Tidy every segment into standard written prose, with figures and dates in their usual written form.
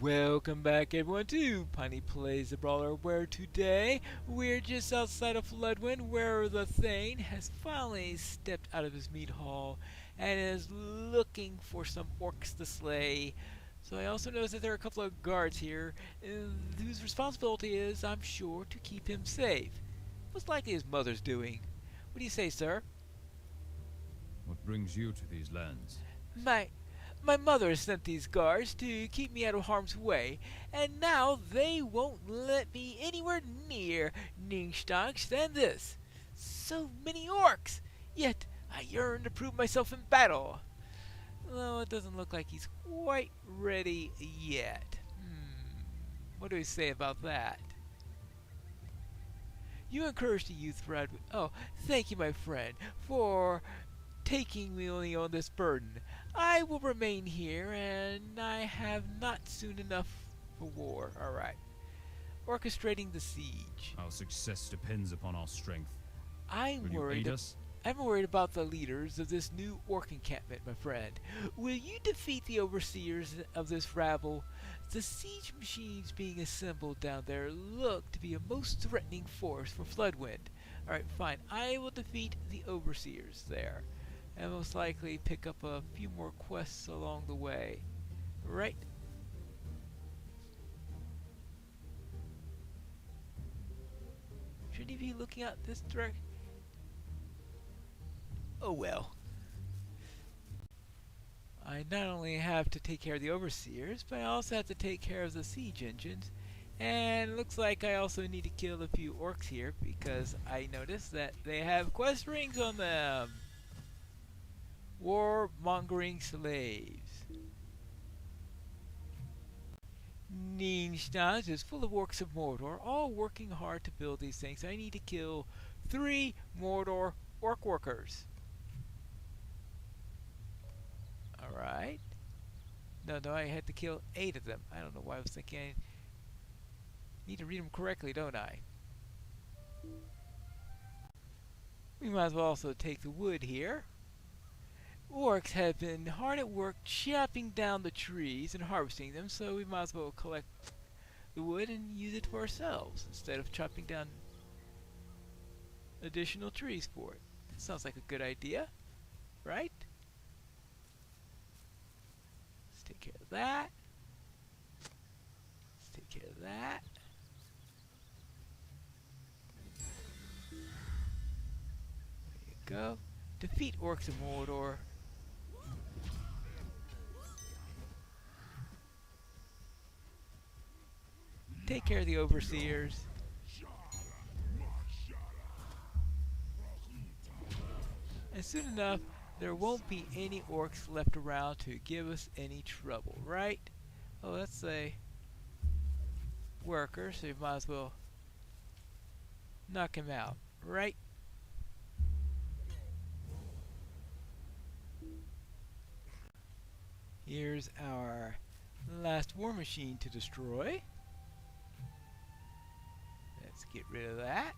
Welcome back everyone to Piney Plays the Brawler, where today we're just outside of Floodwind, where the Thane has finally stepped out of his meat hall and is looking for some orcs to slay. So I also noticed that there are a couple of guards here whose responsibility is, I'm sure, to keep him safe. Most likely his mother's doing. What do you say, sir? What brings you to these lands? My mother sent these guards to keep me out of harm's way, and now they won't let me anywhere near Ningstag. Stand this. So many orcs! Yet I yearn to prove myself in battle. Though it doesn't look like he's quite ready yet. What do we say about that? You encourage the youth, Brad. Oh, thank you, my friend, for taking me on this burden. I will remain here, and I have not soon enough for war. Alright. Orchestrating the siege. Our success depends upon our strength. I'm Will you aid us? worried about the leaders of this new orc encampment, my friend. Will you defeat the overseers of this rabble? The siege machines being assembled down there look to be a most threatening force for Floodwind. Alright, fine. I will defeat the overseers there, and most likely pick up a few more quests along the way. Right? Shouldn't he be looking out this direction? Oh well. I not only have to take care of the overseers, but I also have to take care of the siege engines. And it looks like I also need to kill a few orcs here, because I noticed that they have quest rings on them. War-mongering slaves. Neenstadt is full of orcs of Mordor, all working hard to build these things. I need to kill 3 Mordor orc workers. Alright. No, I had to kill 8 of them. I don't know why I was thinking I need to read them correctly, don't I? We might as well also take the wood here. Orcs have been hard at work chopping down the trees and harvesting them, so we might as well collect the wood and use it for ourselves instead of chopping down additional trees for it. Sounds like a good idea, right? Let's take care of that. Let's take care of that. There you go. Defeat orcs of Mordor. Take care of the overseers. And soon enough, there won't be any orcs left around to give us any trouble, right? Oh, that's a worker, so you might as well knock him out, right? Here's our last war machine to destroy. Let's get rid of that.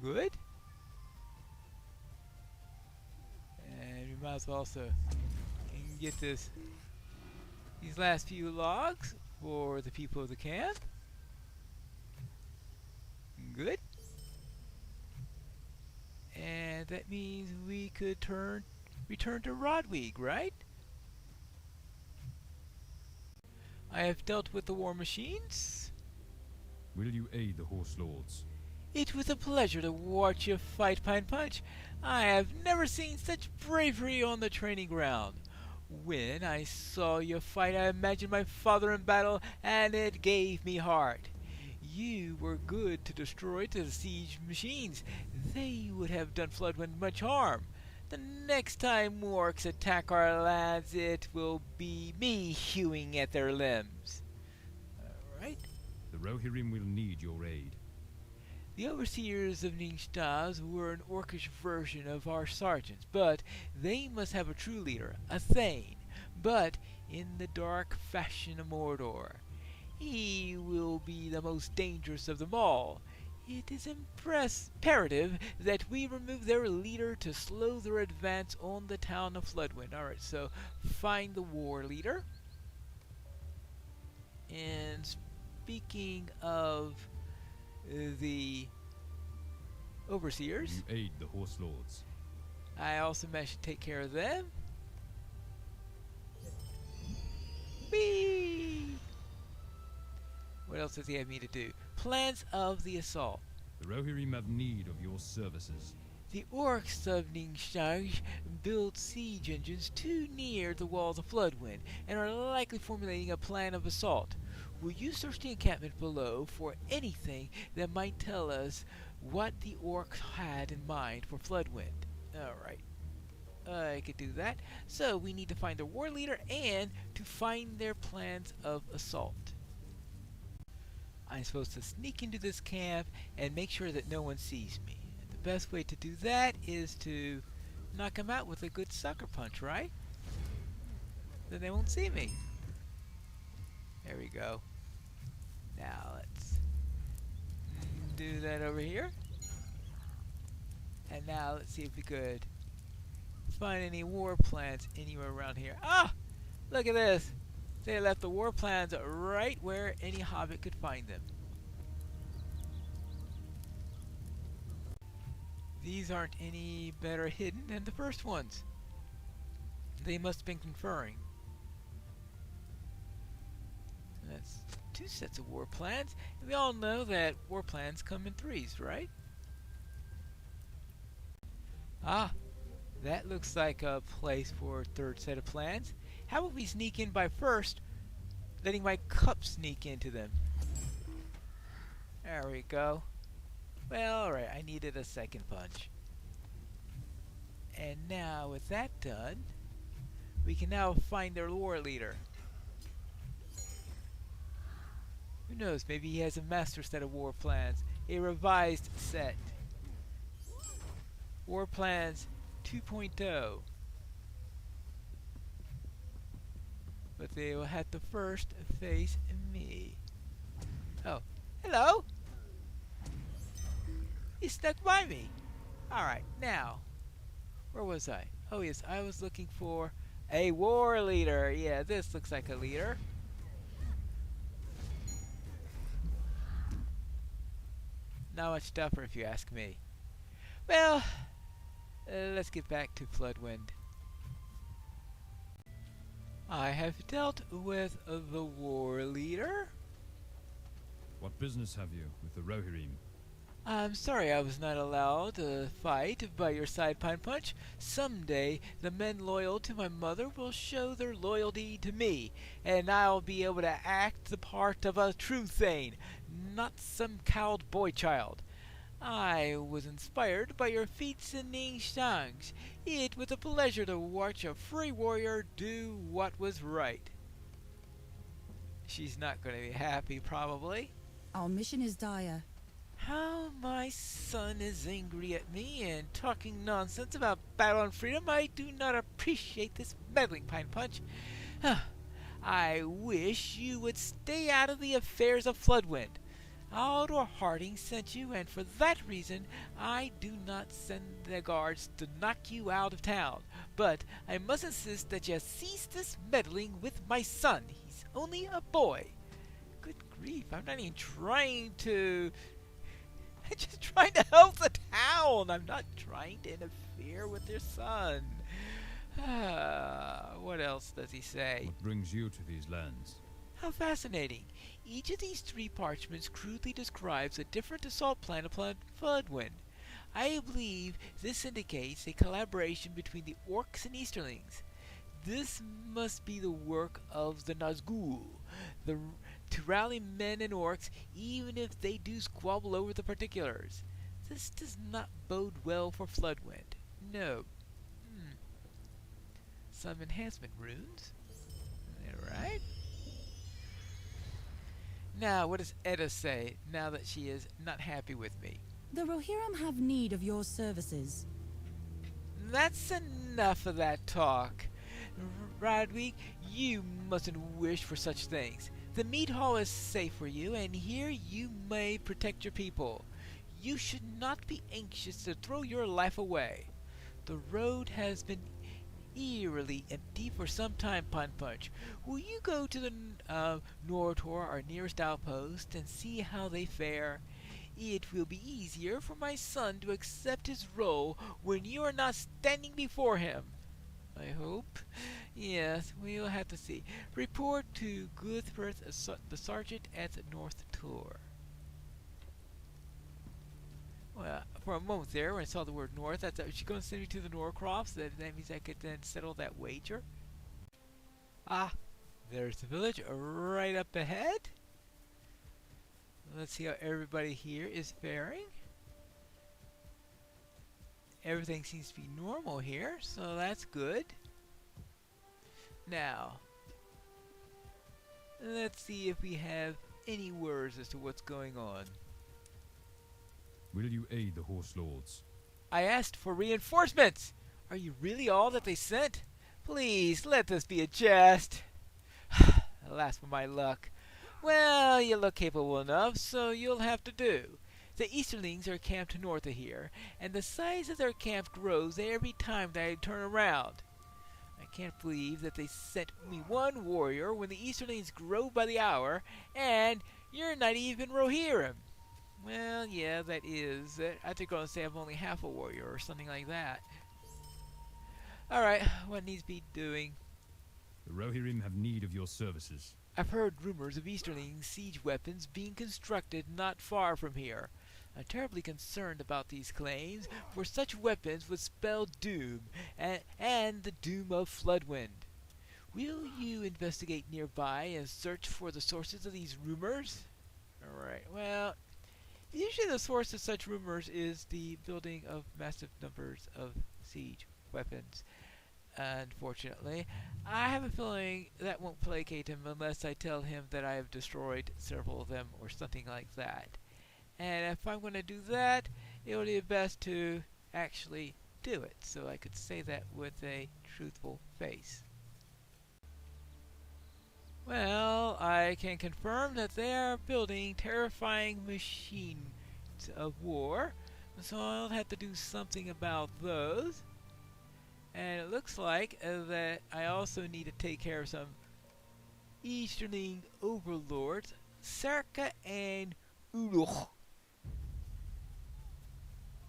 Good. And we might as well also get these last few logs for the people of the camp. Good. And that means we could return to Rodweeg, right? I have dealt with the war machines. Will you aid the horse lords? It was a pleasure to watch you fight Pine Punch. I have never seen such bravery on the training ground. When I saw you fight, I imagined my father in battle, and it gave me heart. You were good to destroy the siege machines. They would have done Floodwind much harm. The next time orcs attack our lands, it will be me hewing at their limbs. Alright. The Rohirrim will need your aid. The overseers of Ningstaz were an orcish version of our sergeants, but they must have a true leader, a Thane, but in the dark fashion of Mordor. He will be the most dangerous of them all. It is imperative that we remove their leader to slow their advance on the town of Floodwind. Alright, so find the war leader. And speaking of the overseers, You aid the horse lords. I also managed to take care of them. Whee! What else does he have me to do? Plans of the assault. The Rohirrim have need of your services. The orcs of Ningxia built siege engines too near the walls of Floodwind and are likely formulating a plan of assault. Will you search the encampment below for anything that might tell us what the orcs had in mind for Floodwind? Alright. I could do that. So we need to find their war leader and to find their plans of assault. I'm supposed to sneak into this camp and make sure that no one sees me. And the best way to do that is to knock them out with a good sucker punch, right? Then they won't see me. There we go. Now let's do that over here. And now let's see if we could find any war plans anywhere around here. Ah! Look at this! They left the war plans right where any hobbit could find them. These aren't any better hidden than the first ones. They must have been conferring. That's 2 sets of war plans. And we all know that war plans come in 3s, right? Ah, that looks like a place for a 3rd set of plans. How about we sneak in by first letting my cup sneak into them? There we go. Well, alright, I needed a 2nd punch. And now with that done, we can now find their war leader. Who knows, maybe he has a master set of war plans, a revised set. War plans 2.0. But they will have to first face me. Oh, hello! He stuck by me. Alright, now, where was I? Oh yes, I was looking for a war leader. Yeah, this looks like a leader. Not much tougher if you ask me. Well, let's get back to Floodwind. I have dealt with the war leader. What business have you with the Rohirrim? I'm sorry I was not allowed to fight by your side, Pine Punch. Someday, the men loyal to my mother will show their loyalty to me, and I'll be able to act the part of a true Thane, not some cowed boy child. I was inspired by your feats in Ningxiang. It was a pleasure to watch a free warrior do what was right. She's not going to be happy, probably. Our mission is dire. How my son is angry at me and talking nonsense about battle and freedom. I do not appreciate this meddling, Pine Punch. I wish you would stay out of the affairs of Floodwind. Aldor Harding sent you, and for that reason, I do not send the guards to knock you out of town. But I must insist that you cease this meddling with my son. He's only a boy. Good grief, I'm not even trying to... I'm just trying to help the town. I'm not trying to interfere with your son. What else does he say? What brings you to these lands? How fascinating. Each of these 3 parchments crudely describes a different assault plan upon Floodwind. I believe this indicates a collaboration between the orcs and Easterlings. This must be the work of the Nazgul, to rally men and orcs even if they do squabble over the particulars. This does not bode well for Floodwind. No. Some enhancement runes. Alright. Now, what does Edda say now that she is not happy with me? The Rohirrim have need of your services. That's enough of that talk. Radwig, you mustn't wish for such things. The meat hall is safe for you, and here you may protect your people. You should not be anxious to throw your life away. The road has been eerily empty for some time, Punch. Will you go to the Nortor, our nearest outpost, and see how they fare? It will be easier for my son to accept his role when you are not standing before him. I hope. Yes, we'll have to see. Report to Guthworth, the sergeant at the North Tor. Well, for a moment there, when I saw the word North, I thought, was she going to send me to the Norcrofts? That means I could then settle that wager. Ah, there's the village right up ahead. Let's see how everybody here is faring. Everything seems to be normal here, so that's good. Now, let's see if we have any words as to what's going on. Will you aid the Horse Lords? I asked for reinforcements! Are you really all that they sent? Please, let this be a jest. Alas for my luck. Well, you look capable enough, so you'll have to do. The Easterlings are camped north of here, and the size of their camp grows every time that I turn around. I can't believe that they sent me one warrior when the Easterlings grow by the hour, and you're not even Rohirrim. Well, yeah, that is it. I think I'm going to say I'm only half a warrior or something like that. Alright, what needs to be doing? The Rohirrim have need of your services. I've heard rumors of Easterling siege weapons being constructed not far from here. I'm terribly concerned about these claims, for such weapons would spell doom, and the doom of Floodwind. Will you investigate nearby and search for the sources of these rumors? Alright, well, usually the source of such rumors is the building of massive numbers of siege weapons. Unfortunately, I have a feeling that won't placate him unless I tell him that I have destroyed several of them or something like that. And if I'm going to do that, it would be best to actually do it, so I could say that with a truthful face. Well, I can confirm that they are building terrifying machines of war, so I'll have to do something about those. And it looks like that I also need to take care of some Easterling overlords, Serka and Uluch.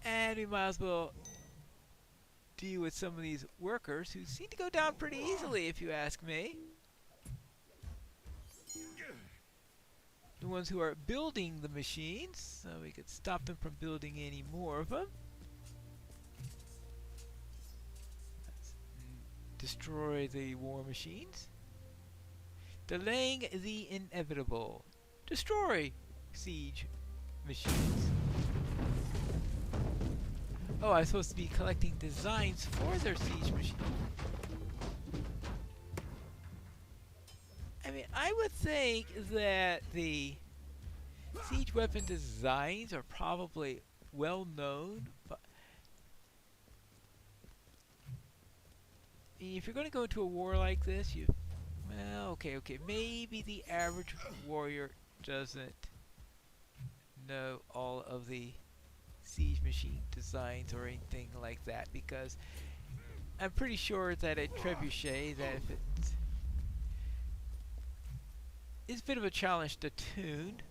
And we might as well deal with some of these workers who seem to go down pretty easily, if you ask me. The ones who are building the machines, so we could stop them from building any more of them. Destroy the war machines. Delaying the inevitable. Destroy siege machines. Oh, I'm supposed to be collecting designs for their siege machines. I mean, I would think that the siege weapon designs are probably well known, but if you're going to go into a war like this, well, okay, maybe the average warrior doesn't know all of the siege machine designs or anything like that, because I'm pretty sure that a trebuchet, that if it's a bit of a challenge to tune.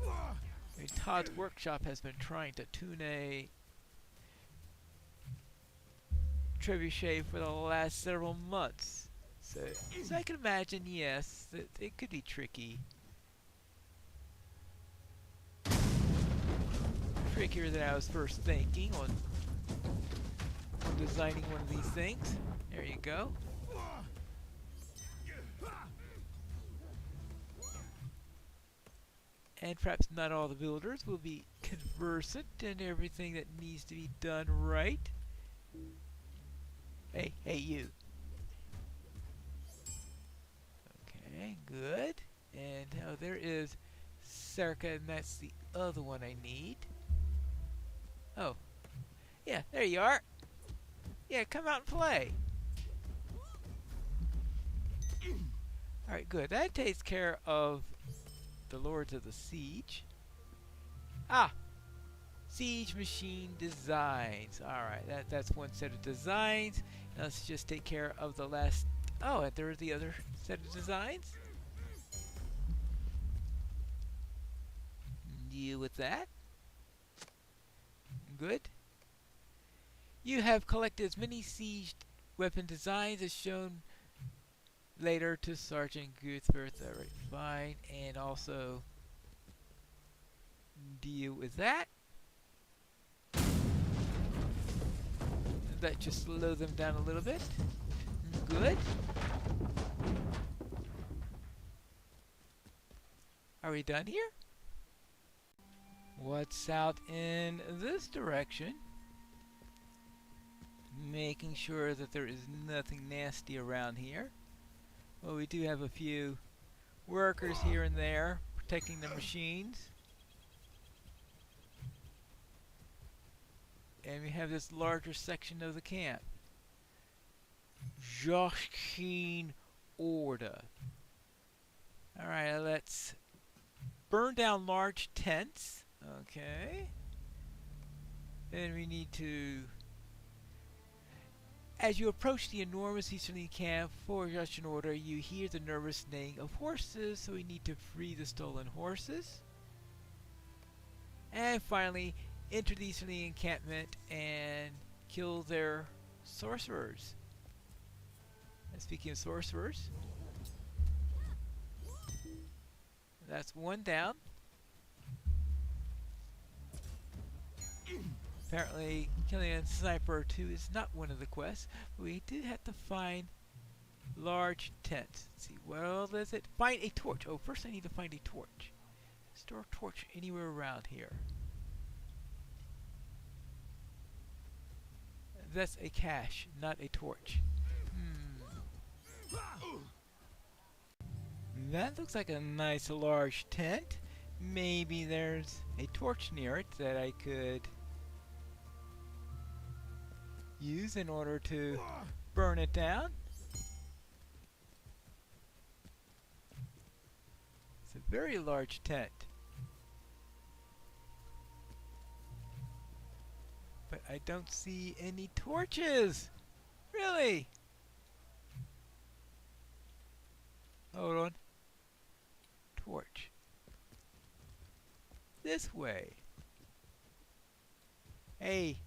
I mean, Todd's workshop has been trying to tune a trebuchet for the last several months, so I can imagine, yes, that it could be tricky. Trickier than I was first thinking on designing one of these things. There you go. And perhaps not all the builders will be conversant in everything that needs to be done right. Hey, you. Okay, good. And now there is Serka, and that's the other one I need. Oh. Yeah, there you are. Yeah, come out and play. Alright, good. That takes care of the Lords of the Siege. Ah! Siege machine designs. Alright, that's one set of designs. Now let's just take care of the last... Oh, and there's the other set of designs. Deal with that. Good. You have collected as many siege weapon designs as shown later to Sergeant Guthworth. Alright, fine. And also deal with that. That just slow them down a little bit. Good. Are we done here? What's out in this direction? Making sure that there is nothing nasty around here. Well, we do have a few workers here and there protecting the machines. And we have this larger section of the camp. Joachim Order. Alright, let's burn down large tents. Okay. Then we need to... As you approach the enormous easterly camp for Joachim Order, you hear the nervous neighing of horses, so we need to free the stolen horses. And finally, enter the easterly encampment and kill their sorcerers. And speaking of sorcerers, that's one down. Apparently, killing a sniper or two is not one of the quests, but we do have to find large tents. Let's see, well, is it? Find a torch. Oh, first I need to find a torch. Store a torch anywhere around here. That's a cache, not a torch. That looks like a nice large tent. Maybe there's a torch near it that I could use in order to burn it down. It's a very large tent. But I don't see any torches! Really? Hold on. Torch. This way. Hey.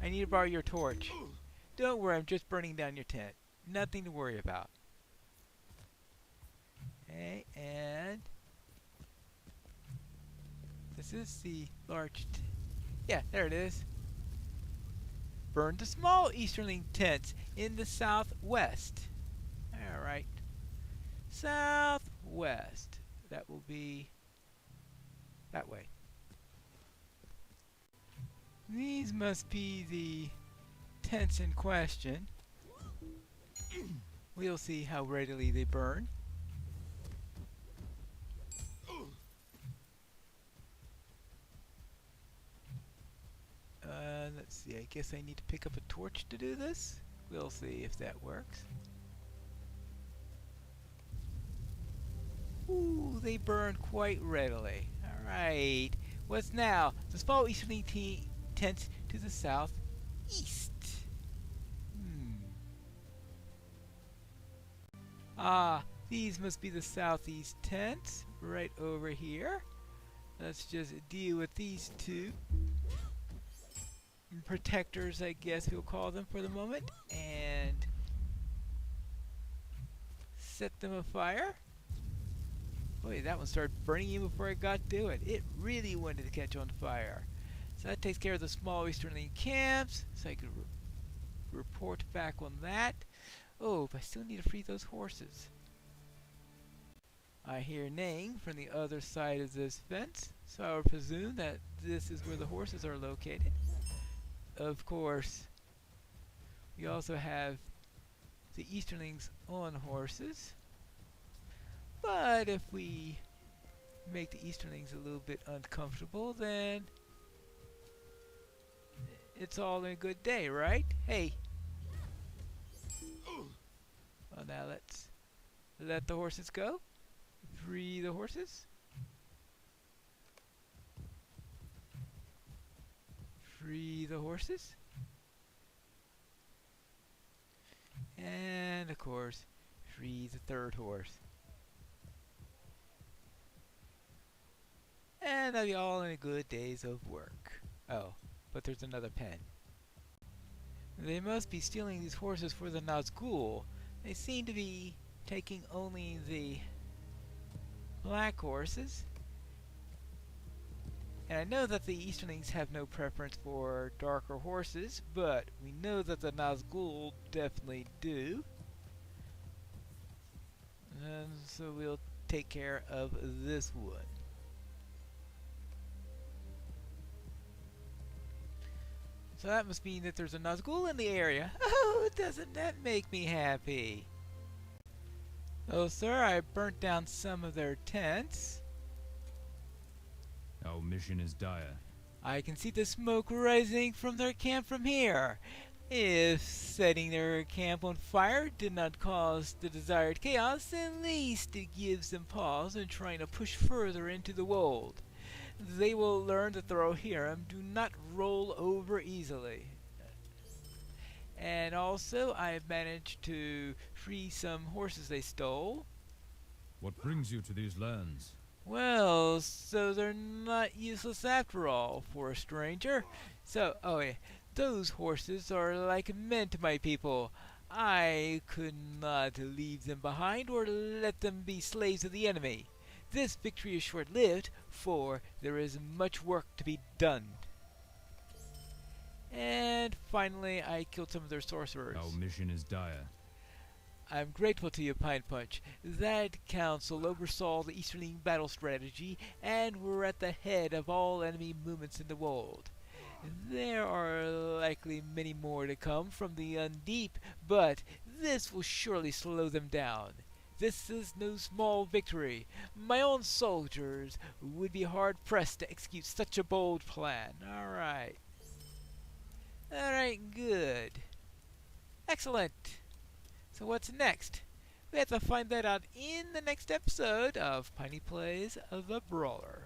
I need to borrow your torch. Don't worry, I'm just burning down your tent. Nothing to worry about. Okay, and... This is the large... Yeah, there it is. Burn the small easterling tents in the southwest. Alright. Southwest. That will be that way. These must be the tents in question. We'll see how readily they burn. Let's see, I guess I need to pick up a torch to do this. We'll see if that works. Ooh, they burn quite readily. Alright. What's now? The small easterly tents to the southeast. Ah, these must be the southeast tents. Right over here. Let's just deal with these two. Protectors, I guess we'll call them for the moment. And set them afire. Boy, that one started burning even before I got to it. It really wanted to catch on fire. So that takes care of the small easterly camps. So I could report back on that. Oh, but I still need to free those horses. I hear neighing from the other side of this fence. So I would presume that this is where the horses are located. Of course, we also have the Easterlings on horses. But if we make the Easterlings a little bit uncomfortable, then it's all in a good day, right? Hey! Well, now let's let the horses go. Free the horses. free the horses. And, of course, free the third horse. And they'll be all in a good days of work. Oh, but there's another pen. They must be stealing these horses for the Nazgul. They seem to be taking only the black horses. And I know that the Easterlings have no preference for darker horses, but we know that the Nazgul definitely do. And so we'll take care of this one. So that must mean that there's a Nazgul in the area. Oh, doesn't that make me happy? Oh, sir, I burnt down some of their tents. Our mission is dire. I can see the smoke rising from their camp from here. If setting their camp on fire did not cause the desired chaos, at least it gives them pause in trying to push further into the wold. They will learn that the Rohirrim do not roll over easily. And also, I have managed to free some horses they stole. What brings you to these lands? Well, so they're not useless after all for a stranger. So, oh yeah, those horses are like men to my people. I could not leave them behind or let them be slaves of the enemy. This victory is short-lived, for there is much work to be done. And finally, I killed some of their sorcerers. Our mission is dire. I'm grateful to you, Pine Punch. That council oversaw the Easterling battle strategy and were at the head of all enemy movements in the world. There are likely many more to come from the Undeep, but this will surely slow them down. This is no small victory. My own soldiers would be hard-pressed to execute such a bold plan. Alright, good. Excellent. So what's next? We have to find that out in the next episode of Piney Plays the Brawler.